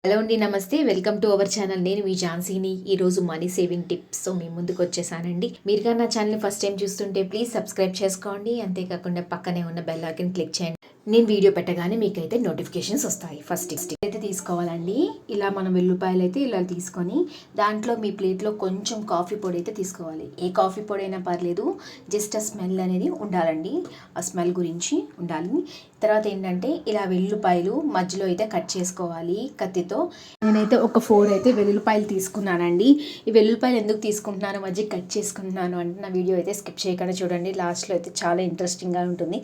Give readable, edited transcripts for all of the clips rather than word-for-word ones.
Hello అండి, నమస్తే. Welcome to our channel. నేను మీ ఝాన్సీని. ఈరోజు మనీ సేవింగ్ టిప్స్తో మీ ముందుకు వచ్చేసానండి. మీరు కానీ నా ఛానల్ని ఫస్ట్ టైం చూస్తుంటే ప్లీజ్ సబ్స్క్రైబ్ చేసుకోండి. అంతేకాకుండా పక్కనే ఉన్న బెల్ ఐకాన్ క్లిక్ చేయండి. నేను వీడియో పెట్టగానే మీకైతే నోటిఫికేషన్స్ వస్తాయి. ఫస్ట్ అయితే తీసుకోవాలండి. ఇలా మనం వెల్లుల్లిపాయలు అయితే ఇలా తీసుకొని దాంట్లో మీ ప్లేట్లో కొంచెం కాఫీ పొడి అయితే తీసుకోవాలి. ఏ కాఫీ పొడి అయినా పర్లేదు, జస్ట్ ఆ స్మెల్ అనేది ఉండాలండి. ఆ స్మెల్ గురించి ఉండాలి. తర్వాత ఏంటంటే ఇలా వెల్లుల్లిపాయలు మధ్యలో అయితే కట్ చేసుకోవాలి కత్తితో. నేనైతే ఒక 4 అయితే వెల్లుల్లిపాయలు తీసుకున్నానండి. ఈ వెల్లుల్లిపాయలు ఎందుకు తీసుకుంటున్నాను, మధ్య కట్ చేసుకుంటున్నాను అంటే నా వీడియో అయితే స్కిప్ చేయకుండా చూడండి. లాస్ట్లో అయితే చాలా ఇంట్రెస్టింగ్గా ఉంటుంది.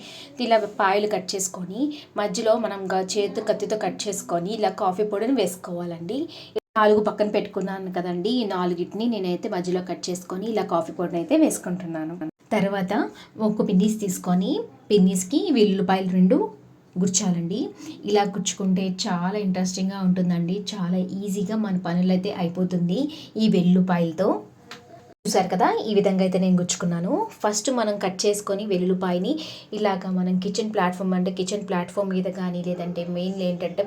ఇలా పాయలు కట్ చేసుకొని మధ్యలో మనం చేతి కత్తితో కట్ చేసుకొని ఇలా కాఫీ పొడిని వేసుకోవాలండి. 4 పక్కన పెట్టుకున్నాను కదండి. ఈ 4టిని నేనైతే మధ్యలో కట్ చేసుకొని ఇలా కాఫీ పొడిని అయితే వేసుకుంటున్నాను. తర్వాత ఒక పిన్నీస్ తీసుకొని పిన్నీస్కి వెల్లుల్లిపాయలు 2 గుర్చాలండి. ఇలా గుచ్చుకుంటే చాలా ఇంట్రెస్టింగ్గా ఉంటుందండి. చాలా ఈజీగా మన పనులు అయితే అయిపోతుంది ఈ వెల్లుల్లిపాయలతో. చూసారు కదా, ఈ విధంగా అయితే నేను గుచ్చుకున్నాను. ఫస్ట్ మనం కట్ చేసుకొని వెల్లుల్లిపాయని ఇలాగ మనం కిచెన్ ప్లాట్ఫామ్ మీద కానీ, లేదంటే మెయిన్లీ ఏంటంటే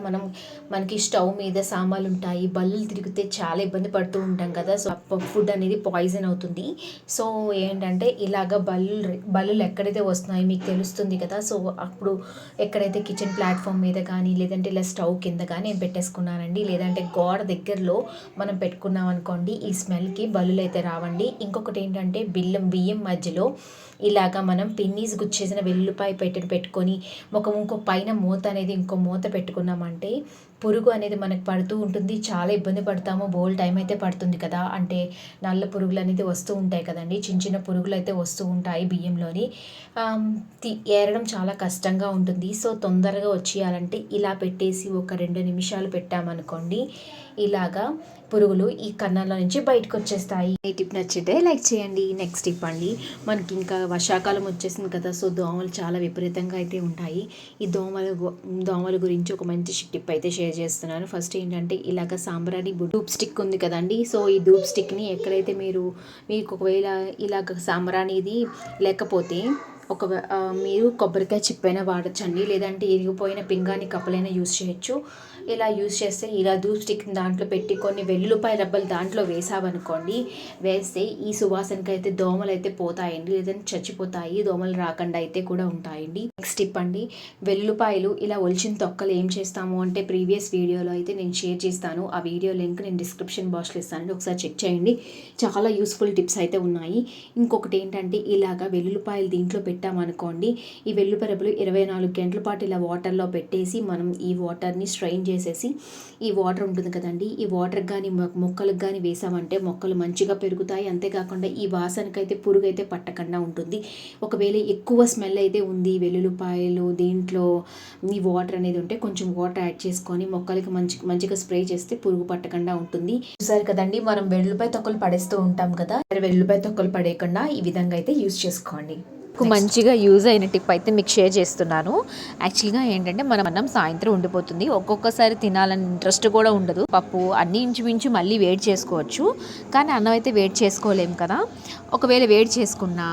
మనకి స్టవ్ మీద సామాన్లు ఉంటాయి, బల్లులు తిరిగితే చాలా ఇబ్బంది పడుతూ ఉంటాం కదా. సో ఫుడ్ అనేది పాయిజన్ అవుతుంది. సో ఏంటంటే ఇలాగ బల్లులు ఎక్కడైతే వస్తున్నాయో మీకు తెలుస్తుంది కదా. సో అప్పుడు ఎక్కడైతే కిచెన్ ప్లాట్ఫామ్ మీద కానీ, లేదంటే ఇలా స్టవ్ కింద కానీ నేను పెట్టేసుకున్నానండి. లేదంటే గోడ దగ్గరలో మనం పెట్టుకున్నాం అనుకోండి, ఈ స్మెల్కి బల్లులు అయితే రావండి. ఇంకొకటి ఏంటంటే బియ్యం మధ్యలో ఇలాగా మనం పిన్నీస్ గుచ్చేసిన వెల్లుల్లిపాయ పెట్టుకొని ఇంకో పైన మూత అనేది ఇంకో మూత పెట్టుకున్నామంటే పురుగు అనేది మనకు పడుతూ ఉంటుంది. చాలా ఇబ్బంది పడతాము. బోల్ టైం అయితే పడుతుంది కదా. అంటే నల్ల పురుగులు అనేది వస్తూ ఉంటాయి కదండి. చిన్న పురుగులు అయితే వస్తూ ఉంటాయి బియ్యంలోని. ఏరడం చాలా కష్టంగా ఉంటుంది. సో తొందరగా వచ్చేయాలంటే ఇలా పెట్టేసి ఒక 2 నిమిషాలు పెట్టామనుకోండి, ఇలాగా పురుగులు ఈ కన్నాల నుంచి బయటకు వచ్చేస్తాయి. ఈ టిప్ నచ్చితే లైక్ చేయండి. నెక్స్ట్ టిప్ అండి, మనకి ఇంకా వర్షాకాలం వచ్చేసింది కదా. సో దోమలు చాలా విపరీతంగా అయితే ఉంటాయి. ఈ దోమల గురించి ఒక మంచి టిప్ అయితే షేర్ చేస్తున్నాను. ఫస్ట్ ఏంటంటే ఇలాగ సాంబ్రాణి ధూప్ స్టిక్ ఉంది కదండి. సో ఈ ధూప్ స్టిక్ని ఎక్కడైతే మీకు ఒకవేళ ఇలాగ సాంబ్రాణిది లేకపోతే మీరు కొబ్బరికాయ చిప్పైనా వాడచ్చండి. లేదంటే ఇరిగిపోయిన పింగాణి కప్పలైనా యూస్ చేయొచ్చు. ఇలా యూస్ చేస్తే ఇలా ధూప్ స్టిక్ దాంట్లో పెట్టి కొన్ని వెల్లుల్లిపాయ రబ్బలు దాంట్లో వేస్తే ఈ సువాసనకి అయితే దోమలు అయితే పోతాయండి. లేదంటే చచ్చిపోతాయి. దోమలు రాకుండా అయితే కూడా ఉంటాయండి. నెక్స్ట్ టిప్ అండి, వెల్లుల్లిపాయలు ఇలా ఒలిచిన తొక్కలు ఏం చేస్తాము అంటే ప్రీవియస్ వీడియోలో అయితే నేను షేర్ చేస్తాను. ఆ వీడియో లింక్ నేను డిస్క్రిప్షన్ బాక్స్లో ఇస్తానండి, ఒకసారి చెక్ చేయండి. చాలా యూస్ఫుల్ టిప్స్ అయితే ఉన్నాయి. ఇంకొకటి ఏంటంటే ఇలాగ వెల్లుల్లిపాయలు దీంట్లో పెట్టామనుకోండి, ఈ వెల్లుల్లిపాయ రబ్బలు 24 గంటల పాటు ఇలా వాటర్లో పెట్టేసి మనం ఈ వాటర్ని స్ట్రెయిన్ చేసేసి ఈ వాటర్ ఉంటుంది కదండి, ఈ వాటర్ కానీ మొక్కలకు కానీ వేసామంటే మొక్కలు మంచిగా పెరుగుతాయి. అంతేకాకుండా ఈ వాసనకైతే పురుగు అయితే పట్టకుండా ఉంటుంది. ఒకవేళ ఎక్కువ స్మెల్ అయితే ఉంది వెల్లుల్లిపాయలు దీంట్లో ఈ వాటర్ అనేది ఉంటే కొంచెం వాటర్ యాడ్ చేసుకొని మొక్కలకి మంచిగా స్ప్రే చేస్తే పురుగు పట్టకుండా ఉంటుంది. చూసారు కదండి, మనం వెల్లుల్లిపాయ తొక్కలు పడేస్తూ ఉంటాం కదా. వెల్లుల్లిపాయ తొక్కలు పడేయకుండా ఈ విధంగా అయితే యూస్ చేసుకోండి. మంచిగా యూజ్ అయిన టిప్ అయితే మీకు షేర్ చేస్తున్నాను. యాక్చువల్గా ఏంటంటే మనం అన్నం సాయంత్రం ఉండిపోతుంది. ఒక్కొక్కసారి తినాలని ఇంట్రెస్ట్ కూడా ఉండదు. పప్పు అన్నీ ఇంచుమించు మళ్ళీ వేడి చేసుకోవచ్చు, కానీ అన్నం అయితే వేడి చేసుకోలేము కదా. ఒకవేళ వేడి చేసుకున్న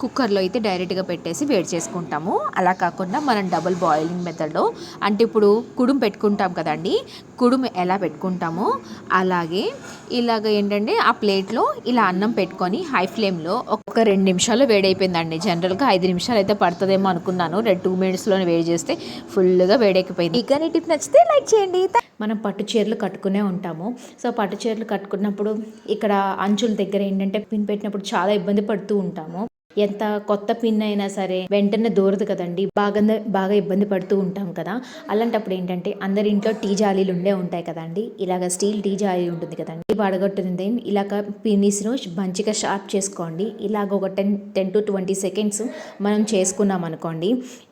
కుక్కర్లో అయితే డైరెక్ట్గా పెట్టేసి వేడి చేసుకుంటాము. అలా కాకుండా మనం డబుల్ బాయిలింగ్ మెథడ్లో, అంటే ఇప్పుడు కుడుం పెట్టుకుంటాం కదండి, కుడుం ఎలా పెట్టుకుంటామో అలాగే ఇలాగ ఏంటంటే ఆ ప్లేట్లో ఇలా అన్నం పెట్టుకొని హై ఫ్లేమ్లో ఒక 2 నిమిషాలు వేడైపోయిందండి. జనరల్గా 5 నిమిషాలు అయితే పడుతుందేమో అనుకున్నాను. 2 మినిట్స్లోనే వేడి చేస్తే ఫుల్గా వేడెక్కిపోయింది. ఇక నీ టిప్ నచ్చితే లైక్ చేయండి. మనం పట్టు చీరలు కట్టుకునే ఉంటాము. సో పట్టు చీరలు కట్టుకున్నప్పుడు ఇక్కడ అంచుల దగ్గర ఏంటంటే పిన్ పెట్టినప్పుడు చాలా ఇబ్బంది పడుతూ ఉంటాము. ఎంత కొత్త పిన్ అయినా సరే వెంటనే దూరదు కదండి. బాగా ఇబ్బంది పడుతూ ఉంటాం కదా. అలాంటప్పుడు ఏంటంటే అందరి ఇంట్లో టీ జాలీలు ఉంటాయి కదండి. ఇలాగ స్టీల్ టీ జాలీ ఉంటుంది కదండి. వడగొట్టింది ఇలాగ పిన్నిస్ను మంచిగా షార్ప్ చేసుకోండి. ఇలాగ ఒక 10 to 20 సెకండ్స్ మనం చేసుకున్నాం అనుకోండి,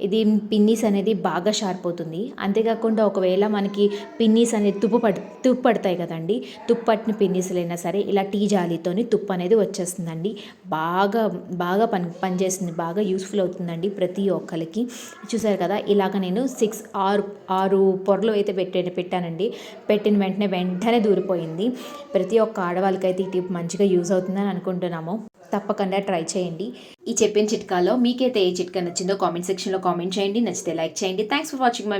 ఇది పిన్నీస్ అనేది బాగా షార్ప్ అవుతుంది. అంతేకాకుండా ఒకవేళ మనకి పిన్నీస్ అనేది తుప్పు పడతాయి కదండి, తుప్పు పట్టిన పిన్నీసులైనా సరే ఇలా టీ జాలీతోని తుప్పు అనేది వచ్చేస్తుందండి. బాగా పనిచేస్తుంది, బాగా యూస్ఫుల్ అవుతుందండి ప్రతి ఒక్కరికి. చూసారు కదా, ఇలాగ నేను 6 పొరలు అయితే పెట్టానండి. పెట్టిన వెంటనే దూరిపోయింది. ప్రతి ఒక్క ఆడవాళ్ళకైతే ఈ టిప్ మంచిగా యూజ్ అవుతుందని అనుకుంటున్నాము. తప్పకుండా ట్రై చేయండి. ఈ చెప్పిన చిట్కాలో మీకైతే ఏ చిట్కా నచ్చిందో కామెంట్ సెక్షన్లో కామెంట్ చేయండి. నచ్చితే లైక్ చేయండి. Thanks for watching my